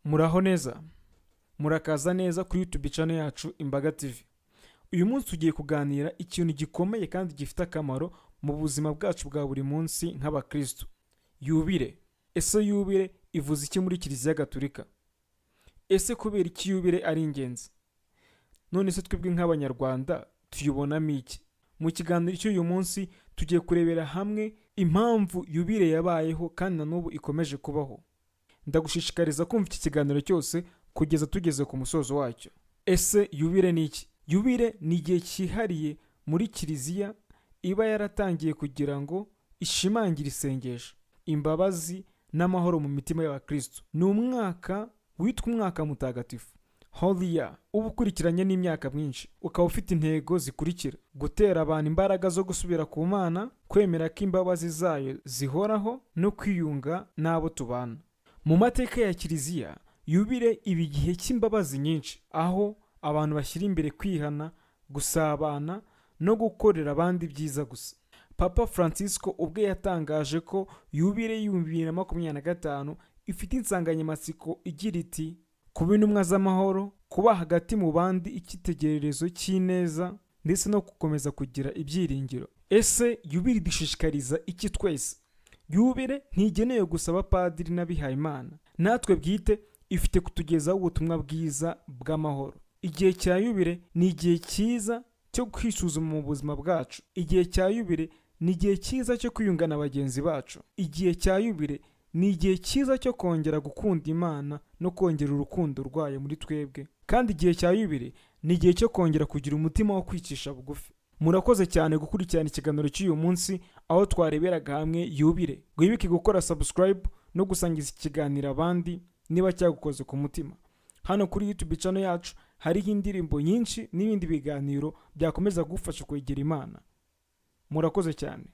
Muraho neza, murakaza neza kuri YouTube channel yacu Imbaga TV. Uyu munsi tugiye kuganira ikintu gikomeye kandi gifite akamaro mu buzima bwacu bwa buri munsi nk'abakristo. Yubire. Ese yubire ivuze iki muri Kiliziya Gatolika? Ese kubera iki yubire ari ingenzi? None se twebwe nk'abanyarwanda tuyibonamo iki? Mu kiganiro cy'uyu munsi tugiye kurebera hamwe impamvu yubire yabayeho kandi na n'ubu ikomeje kubaho. Ndagushishikariza kumva iki kiganiro cyose kugeza tugeze ku musozo wacyo. Ese yubire ni iki? Yubire ni igihe cyihariye muri Kiliziya iba yaratangiye kugira ngo ishimangire isengesho, imbabazi n'amahoro mu mitima y'abakristo. Ni umwaka witwa umwaka mutagatifu, Holy Year, uba ukurikiranye n'imyaka myinshi, ukaba ufite intego zikurikira: gutera abantu imbaraga zo gusubira ku Mana, kwemera ko imbabazi zayo zihoraho, no kwiyunga n'abo tubana. Mu mateka ya Kiliziya, yubire iba igihe cy'imbabazi nyinshi, aho abantu bashyira imbere kwihana, gusabana no gukorera abandi byiza gusa. Papa Francisco ubwe yatangaje ko yubire y'ibihumbi 2025 ifite insanganyamatsiko igira iti: kuba intumwa z'amahoro, kuba hagati mu bandi icyitegererezo cy'ineza, ndetse no gukomeza kugira ibyiringiro. Ese yubire dushishikariza iki twese? Yubire ntigenewe gusa abapadiri n'abihayimana, natwe bwite ifite kutugezaho ubutumwa bwiza bw'amahoro. Igihe cya yubire ni igihe cyiza cyo kwisuzuma mu buzima bwacu. Igihe cya yubire ni igihe cyiza cyo kwiyunga na bagenzi bacu. Igihe cya yubire ni igihe cyiza cyo kongera gukunda Imana no kongera urukundo rwayo muri twebwe. Kandi igihe cya yubire ni igihe cyo kongera kugira umutima wo kwicisha bugufi. Murakoze cyane gukurikirana ikiganiro cy'uyu munsi, aho twareberaga hamwe yubire. Wibuke gukora subscribe no gusangiza ikiganiro abandi niba cyagukoze ku mutima. Hano kuri YouTube channel yacu hariho indirimbo nyinshi n'ibindi biganiro byakomeza gufasha kwegera Imana. Murakoze cyane.